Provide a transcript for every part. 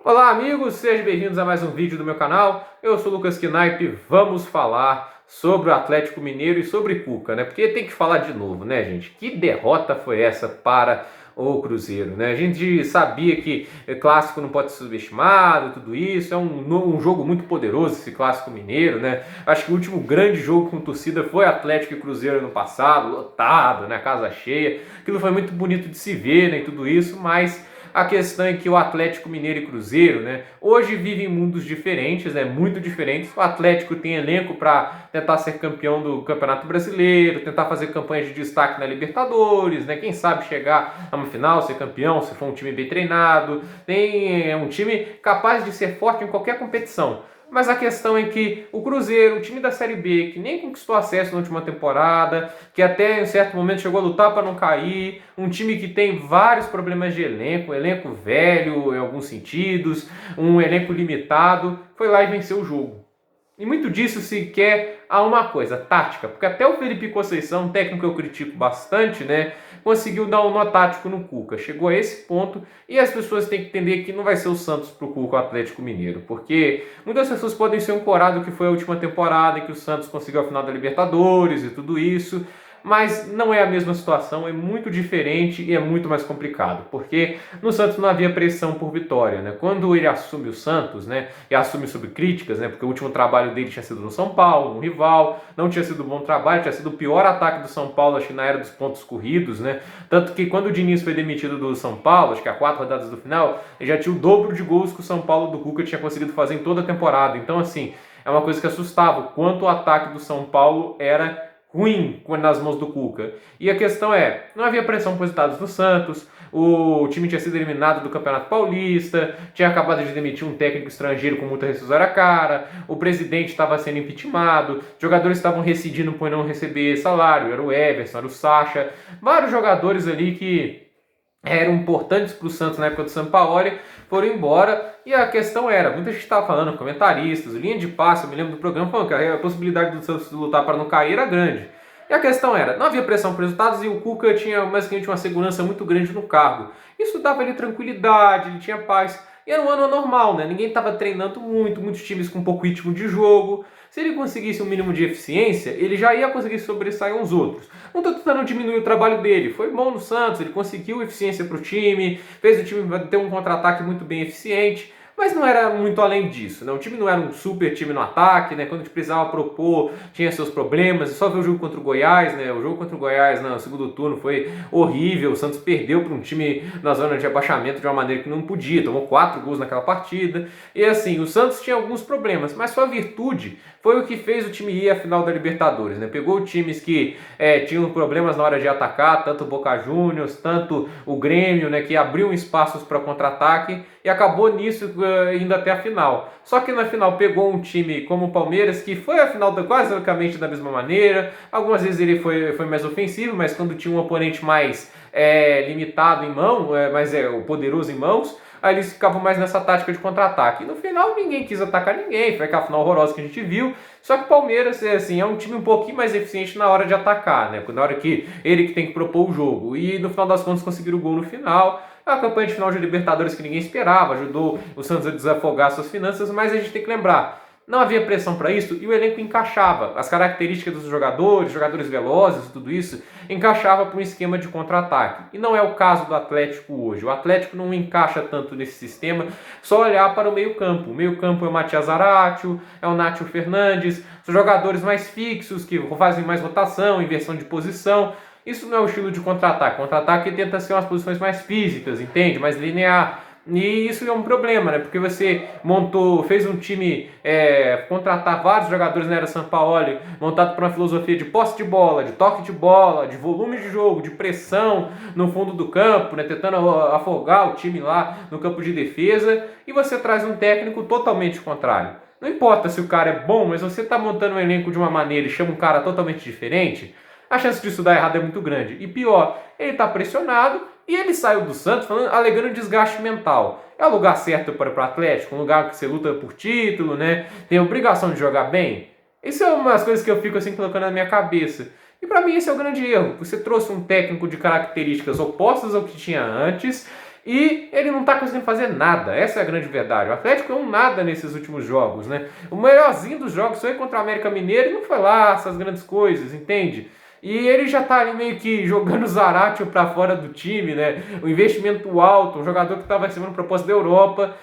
Olá amigos, sejam bem-vindos a mais um vídeo do meu canal. Eu sou o Lucas Knaip e vamos falar sobre o Atlético Mineiro e sobre Cuca, né? Porque tem que falar de novo, né, gente? Que derrota foi essa para o Cruzeiro, né? A gente sabia que clássico não pode ser subestimado, tudo isso. É um jogo muito poderoso esse clássico mineiro, né? Acho que o último grande jogo com torcida foi Atlético e Cruzeiro no passado, lotado, né? Casa cheia. Aquilo foi muito bonito de se ver, né? E tudo isso, mas a questão é que o Atlético Mineiro e Cruzeiro, né, hoje vivem mundos diferentes, né, muito diferentes. O Atlético tem elenco para tentar ser campeão do Campeonato Brasileiro, tentar fazer campanha de destaque na Libertadores, né, quem sabe chegar a uma final, ser campeão, se for um time bem treinado. Tem um time capaz de ser forte em qualquer competição. Mas a questão é que o Cruzeiro, o time da Série B, que nem conquistou acesso na última temporada, que até em certo momento chegou a lutar para não cair, um time que tem vários problemas de elenco, um elenco velho em alguns sentidos, um elenco limitado, foi lá e venceu o jogo. E muito disso se quer a uma coisa, tática, porque até o Felipe Conceição, um técnico que eu critico bastante, né, conseguiu dar um nó tático no Cuca. Chegou a esse ponto e as pessoas têm que entender que não vai ser o Santos pro Cuca o Atlético Mineiro, porque muitas pessoas podem ser ancoradas do que foi a última temporada em que o Santos conseguiu a final da Libertadores e tudo isso, mas não é a mesma situação, é muito diferente e é muito mais complicado, porque no Santos não havia pressão por vitória, né? Quando ele assume o Santos, né, e assume sob críticas, né, porque o último trabalho dele tinha sido no São Paulo, um rival, não tinha sido um bom trabalho, tinha sido o pior ataque do São Paulo, acho que na era dos pontos corridos, né? Tanto que quando o Diniz foi demitido do São Paulo, acho que a 4 rodadas do final, ele já tinha o dobro de gols que o São Paulo do Cuca tinha conseguido fazer em toda a temporada. Então, assim, é uma coisa que assustava, o quanto o ataque do São Paulo era ruim nas mãos do Cuca. E a questão é, não havia pressão por resultados do Santos, o time tinha sido eliminado do Campeonato Paulista, tinha acabado de demitir um técnico estrangeiro com multa rescisória cara, o presidente estava sendo impeachmentado, jogadores estavam rescindindo por não receber salário, era o Everson, era o Sacha, vários jogadores ali que eram importantes para o Santos na época do Sampaoli, foram embora, e a questão era, muita gente estava falando, comentaristas, linha de passe, eu me lembro do programa falando que a possibilidade do Santos lutar para não cair era grande. E a questão era, não havia pressão por resultados e o Cuca tinha basicamente uma segurança muito grande no cargo. Isso dava ele tranquilidade, ele tinha paz. E era um ano anormal, né? Ninguém estava treinando muito, muitos times com pouco ritmo de jogo. Se ele conseguisse um mínimo de eficiência, ele já ia conseguir sobressair uns outros. Não estou tentando diminuir o trabalho dele. Foi bom no Santos, ele conseguiu eficiência para o time, fez o time ter um contra-ataque muito bem eficiente. Mas não era muito além disso, né? O time não era um super time no ataque, né? Quando a gente precisava propor, tinha seus problemas. Só ver o jogo contra o Goiás, né? O jogo contra o Goiás no segundo turno foi horrível. O Santos perdeu para um time na zona de abaixamento de uma maneira que não podia. Tomou 4 gols naquela partida. E assim, o Santos tinha alguns problemas, mas sua virtude foi o que fez o time ir à final da Libertadores, né? Pegou times que tinham problemas na hora de atacar, tanto o Boca Juniors, tanto o Grêmio, né? Que abriam espaços para contra-ataque e acabou nisso indo até a final. Só que na final pegou um time como o Palmeiras, que foi a final quase basicamente da mesma maneira. Algumas vezes ele foi mais ofensivo, mas quando tinha um oponente mais limitado em mão, o poderoso em mãos, aí eles ficavam mais nessa tática de contra-ataque. E no final ninguém quis atacar ninguém, foi aquela final horrorosa que a gente viu. Só que o Palmeiras assim, é um time um pouquinho mais eficiente na hora de atacar, né? Na hora que ele que tem que propor o jogo. E no final das contas conseguiram o gol no final. É uma campanha de final de Libertadores que ninguém esperava, ajudou o Santos a desafogar suas finanças, mas a gente tem que lembrar, não havia pressão para isso e o elenco encaixava. As características dos jogadores velozes, tudo isso, encaixava para um esquema de contra-ataque. E não é o caso do Atlético hoje. O Atlético não encaixa tanto nesse sistema, só olhar para o meio-campo. O meio-campo é o Matias Zaratio, é o Nátio Fernandes, são jogadores mais fixos, que fazem mais rotação, inversão de posição. Isso não é o estilo de contra-ataque. Contra-ataque tenta ser umas posições mais físicas, entende? Mais linear. E isso é um problema, né? Porque você fez um time contratar vários jogadores na era Sampaoli, montado por uma filosofia de posse de bola, de toque de bola, de volume de jogo, de pressão no fundo do campo, né? Tentando afogar o time lá no campo de defesa, e você traz um técnico totalmente contrário. Não importa se o cara é bom, mas você está montando um elenco de uma maneira e chama um cara totalmente diferente, a chance disso dar errado é muito grande. E pior, ele está pressionado e ele saiu do Santos alegando desgaste mental. É o lugar certo para o Atlético, um lugar que você luta por título, né? Tem a obrigação de jogar bem. Isso é uma das coisas que eu fico assim colocando na minha cabeça. E para mim esse é o grande erro. Você trouxe um técnico de características opostas ao que tinha antes E ele não está conseguindo fazer nada, essa é a grande verdade. O Atlético é um nada nesses últimos jogos, né? O melhorzinho dos jogos foi contra o América Mineiro e não foi lá essas grandes coisas, entende? E ele já tá ali meio que jogando o Zaratio para fora do time, né? O investimento alto, um jogador que estava recebendo proposta da Europa,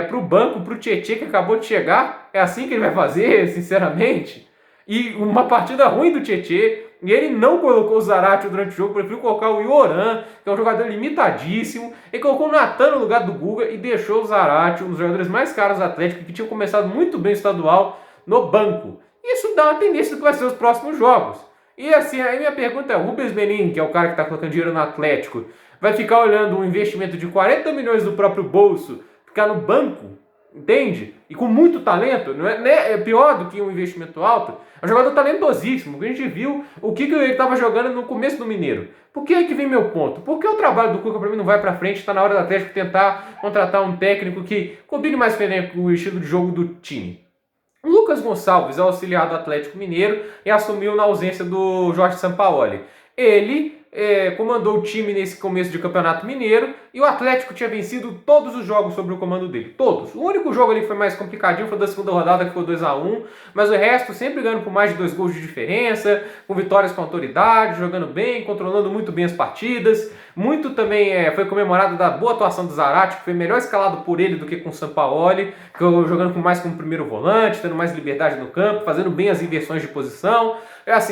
pro banco, pro Tietê que acabou de chegar. É assim que ele vai fazer, sinceramente? E uma partida ruim do Tietê, e ele não colocou o Zaratio durante o jogo, preferiu colocar o Ioran, que é um jogador limitadíssimo, e colocou o Natan no lugar do Guga e deixou o Zaratio, um dos jogadores mais caros do Atlético, que tinha começado muito bem o estadual, no banco. Isso dá uma tendência do que vai ser os próximos jogos. E assim, aí minha pergunta é, o Rubens Menin, que é o cara que está colocando dinheiro no Atlético, vai ficar olhando um investimento de 40 milhões do próprio bolso, ficar no banco, entende? E com muito talento, não é pior do que um investimento alto, é um jogador talentosíssimo, que a gente viu o que ele estava jogando no começo do Mineiro. Por que é que vem meu ponto? Porque o trabalho do Cuca para mim não vai para frente, está na hora do Atlético tentar contratar um técnico que combine mais com o estilo de jogo do time. O Lucas Gonçalves é auxiliar do Atlético Mineiro e assumiu na ausência do Jorge Sampaoli. Ele comandou o time nesse começo de Campeonato Mineiro e o Atlético tinha vencido todos os jogos sob o comando dele. Todos. O único jogo ali que foi mais complicadinho foi da segunda rodada, que foi 2-1, mas o resto sempre ganhando por mais de 2 gols de diferença, com vitórias com autoridade, jogando bem, controlando muito bem as partidas. Muito também foi comemorado da boa atuação do Zarate, que foi melhor escalado por ele do que com o Sampaoli, jogando mais como primeiro volante, tendo mais liberdade no campo, fazendo bem as inversões de posição.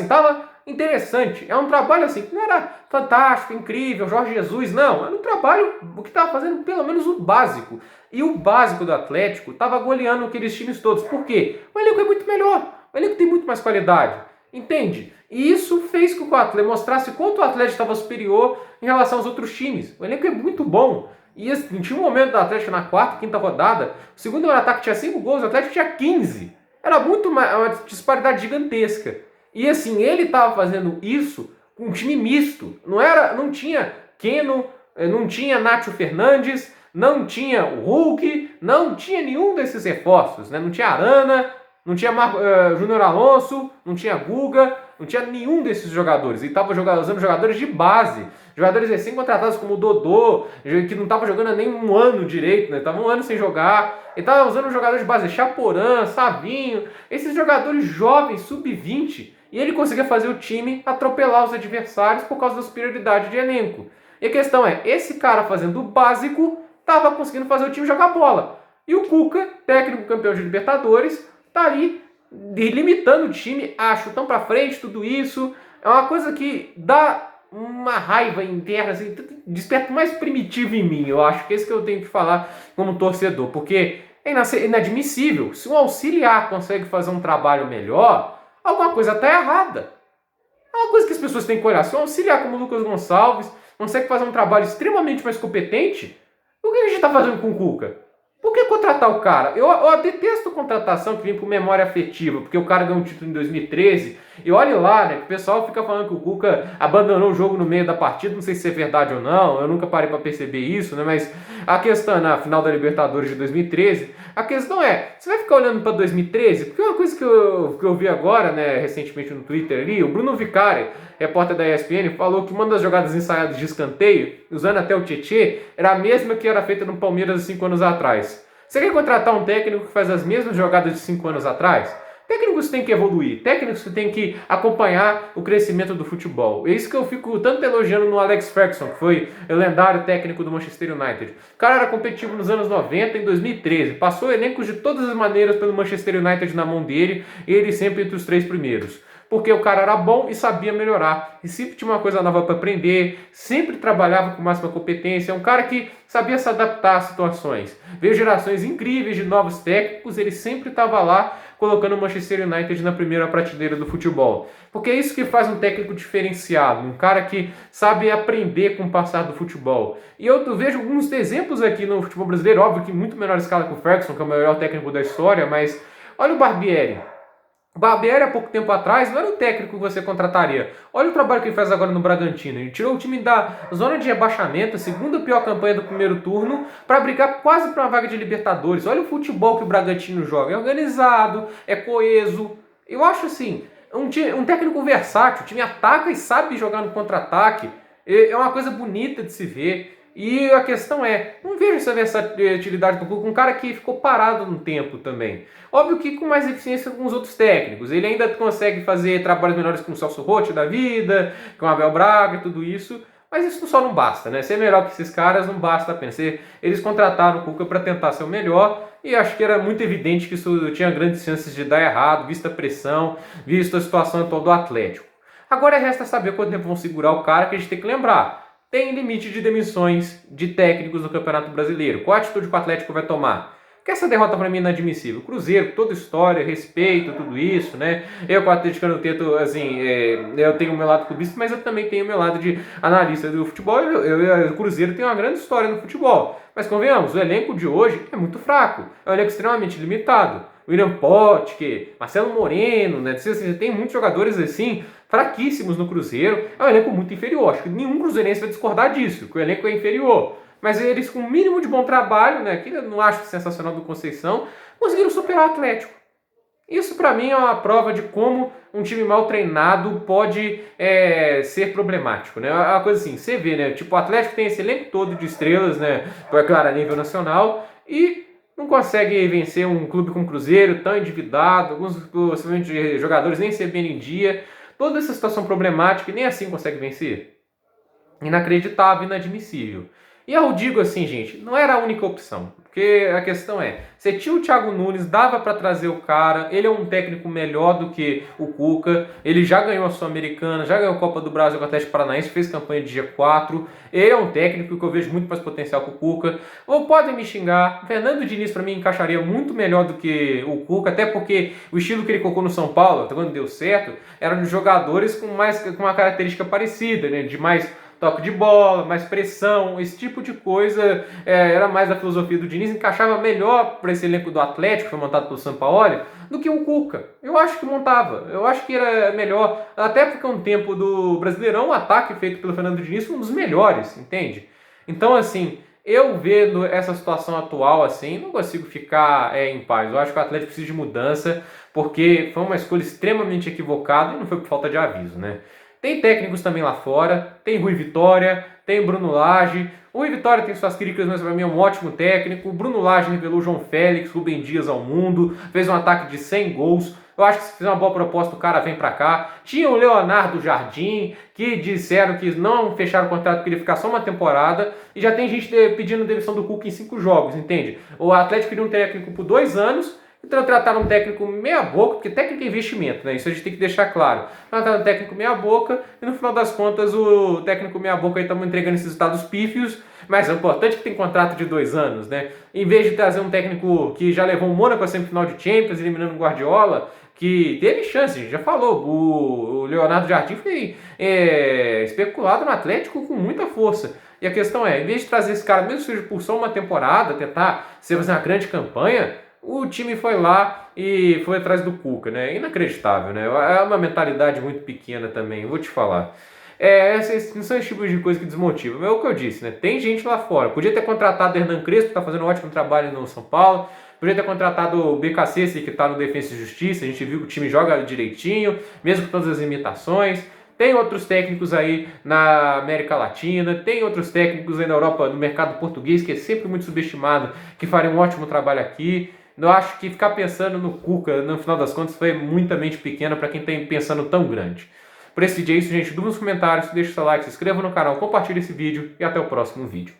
Tava interessante. É um trabalho assim, que não era fantástico, incrível, Jorge Jesus, não. Era um trabalho que estava fazendo pelo menos o básico. E o básico do Atlético estava goleando aqueles times todos. Por quê? O elenco é muito melhor. O elenco tem muito mais qualidade. Entende? E isso fez com que o Atlético mostrasse quanto o Atlético estava superior em relação aos outros times. O elenco é muito bom. E assim, tinha um momento do Atlético na quarta, quinta rodada, o segundo ataque tinha 5 gols, o Atlético tinha 15. Era muito uma disparidade gigantesca. E assim, ele estava fazendo isso com um time misto. Não tinha Keno, não tinha Nacho Fernandes, não tinha o Hulk, não tinha nenhum desses reforços. Né? Não tinha Arana, não tinha Júnior Alonso, não tinha Guga, não tinha nenhum desses jogadores. E estava usando jogadores de base. Jogadores recém-contratados como o Dodô, que não estava jogando há nem um ano direito, né? Estava um ano sem jogar. Ele estava usando jogadores de base, Chaporã, Savinho, esses jogadores jovens, sub-20. E ele conseguia fazer o time atropelar os adversários por causa da superioridade de elenco. E a questão é, esse cara fazendo o básico, estava conseguindo fazer o time jogar bola. E o Cuca, técnico campeão de Libertadores, está ali limitando o time a chutão para frente, tudo isso. É uma coisa que dá uma raiva interna, assim, desperta mais primitivo em mim. Eu acho que é isso que eu tenho que falar como torcedor, porque é inadmissível. Se um auxiliar consegue fazer um trabalho melhor, alguma coisa está errada. É uma coisa que as pessoas têm que olhar. Se um auxiliar como o Lucas Gonçalves consegue fazer um trabalho extremamente mais competente, o que a gente está fazendo com o Cuca? Por que contratar o cara? Eu detesto contratação que vem por memória afetiva, porque o cara ganhou um título em 2013, e olha lá, né, que o pessoal fica falando que o Cuca abandonou o jogo no meio da partida, não sei se é verdade ou não, eu nunca parei para perceber isso, né, mas a questão, na final da Libertadores de 2013, a questão é, você vai ficar olhando para 2013? Porque uma coisa que eu vi agora, né, recentemente no Twitter ali, o Bruno Vicari, repórter da ESPN, falou que uma das jogadas ensaiadas de escanteio, usando até o Tietê, era a mesma que era feita no Palmeiras 5 anos atrás. Você quer contratar um técnico que faz as mesmas jogadas de 5 anos atrás? Técnicos têm que evoluir, técnicos que têm que acompanhar o crescimento do futebol. É isso que eu fico tanto elogiando no Alex Ferguson, que foi o lendário técnico do Manchester United. O cara era competitivo nos anos 90, em 2013. Passou elencos de todas as maneiras pelo Manchester United na mão dele, e ele sempre entre os 3 primeiros. Porque o cara era bom e sabia melhorar. E sempre tinha uma coisa nova para aprender, sempre trabalhava com máxima competência. É um cara que sabia se adaptar às situações. Veio gerações incríveis de novos técnicos, ele sempre estava lá colocando o Manchester United na primeira prateleira do futebol. Porque é isso que faz um técnico diferenciado, um cara que sabe aprender com o passar do futebol. E eu vejo alguns exemplos aqui no futebol brasileiro, óbvio que em muito menor escala que o Ferguson, que é o melhor técnico da história, mas olha o Barbieri. O Barbieri, há pouco tempo atrás, não era o técnico que você contrataria. Olha o trabalho que ele faz agora no Bragantino. Ele tirou o time da zona de rebaixamento, a segunda pior campanha do primeiro turno, para brigar quase para uma vaga de Libertadores. Olha o futebol que o Bragantino joga. É organizado, é coeso. Eu acho assim, um técnico versátil. O time ataca e sabe jogar no contra-ataque. É uma coisa bonita de se ver. E a questão é, não vejo essa versatilidade do Cuca, um cara que ficou parado no tempo também. Óbvio que com mais eficiência com os outros técnicos. Ele ainda consegue fazer trabalhos menores com o Celso Roth da vida, com o Abel Braga e tudo isso. Mas isso só não basta, né? Ser melhor que esses caras não basta apenas. Eles contrataram o Cuca para tentar ser o melhor e acho que era muito evidente que isso tinha grandes chances de dar errado, vista a pressão, vista a situação atual do Atlético. Agora resta saber quanto tempo vão segurar o cara, que a gente tem que lembrar. Tem limite de demissões de técnicos no Campeonato Brasileiro. Qual a atitude que o Atlético vai tomar? Porque essa derrota para mim é inadmissível. Cruzeiro, toda história, respeito, tudo isso, né? Eu com o Atlético eu tento, assim, eu tenho o meu lado clubista, mas eu também tenho o meu lado de analista do futebol. O Cruzeiro tem uma grande história no futebol. Mas convenhamos, o elenco de hoje é muito fraco. É um elenco extremamente limitado. William Potker, Marcelo Moreno, né? Você tem muitos jogadores assim, fraquíssimos no Cruzeiro. É um elenco muito inferior. Acho que nenhum cruzeirense vai discordar disso, que o elenco é inferior. Mas eles, com o mínimo de bom trabalho, né, que eu não acho sensacional do Conceição, conseguiram superar o Atlético. Isso para mim é uma prova de como um time mal treinado pode ser problemático, né? É uma coisa assim, você vê, né? Tipo, o Atlético tem esse elenco todo de estrelas, né? É claro, a nível nacional, e não consegue vencer um clube como o Cruzeiro, tão endividado, alguns possivelmente jogadores nem recebendo em dia. Toda essa situação problemática e nem assim consegue vencer. Inacreditável, inadmissível. E eu digo assim, gente, não era a única opção. Porque a questão é, você tinha o Thiago Nunes, dava para trazer o cara, ele é um técnico melhor do que o Cuca, ele já ganhou a Sul-Americana, já ganhou a Copa do Brasil com o Atlético Paranaense, fez campanha de G4, ele é um técnico que eu vejo muito mais potencial que o Cuca. Ou podem me xingar, Fernando Diniz para mim encaixaria muito melhor do que o Cuca, até porque o estilo que ele colocou no São Paulo, quando deu certo, eram de jogadores com uma característica parecida, né, de mais toque de bola, mais pressão, esse tipo de coisa era mais da filosofia do Diniz, encaixava melhor para esse elenco do Atlético, que foi montado pelo Sampaoli, do que o Cuca. Eu acho que montava, eu acho que era melhor, até porque um tempo do Brasileirão, o ataque feito pelo Fernando Diniz foi um dos melhores, entende? Então, assim, eu vendo essa situação atual, assim, não consigo ficar em paz. Eu acho que o Atlético precisa de mudança, porque foi uma escolha extremamente equivocada e não foi por falta de aviso, né? Tem técnicos também lá fora, tem Rui Vitória, tem Bruno Lage. O Rui Vitória tem suas críticas, mas para mim é um ótimo técnico. O Bruno Lage revelou João Félix, Rubem Dias ao mundo, fez um ataque de 100 gols. Eu acho que se fizer uma boa proposta, o cara vem para cá. Tinha o Leonardo Jardim, que disseram que não fecharam o contrato, que ele ia ficar só uma temporada. E já tem gente pedindo demissão do Cuca em 5 jogos, entende? O Atlético queria um técnico por 2 anos. Então trataram um técnico meia boca, porque técnico é investimento, né? Isso a gente tem que deixar claro. Trataram um técnico meia boca e no final das contas o técnico meia boca aí estamos entregando esses resultados pífios, mas é importante que tem contrato de 2 anos, né? Em vez de trazer um técnico que já levou o Mônaco a semifinal de Champions, eliminando o Guardiola, que teve chance, a gente já falou, o Leonardo Jardim foi especulado no Atlético com muita força. E a questão é, em vez de trazer esse cara, mesmo que seja por só uma temporada, tentar fazer uma grande campanha, o time foi lá e foi atrás do Cuca, né? Inacreditável, né? É uma mentalidade muito pequena também, eu vou te falar. Esses não são esses tipos de coisa que desmotivam. É o que eu disse, né? Tem gente lá fora. Podia ter contratado o Hernan Crespo, que tá fazendo um ótimo trabalho no São Paulo. Podia ter contratado o BKC, que tá no Defensa e Justiça. A gente viu que o time joga direitinho, mesmo com todas as limitações. Tem outros técnicos aí na América Latina, tem outros técnicos aí na Europa, no mercado português, que é sempre muito subestimado, que fariam um ótimo trabalho aqui. Eu acho que ficar pensando no Cuca, no final das contas, foi muita mente pequena para quem está pensando tão grande. Por esse vídeo é isso, gente. Dúvidas nos comentários, deixa o seu like, se inscreva no canal, compartilhe esse vídeo e até o próximo vídeo.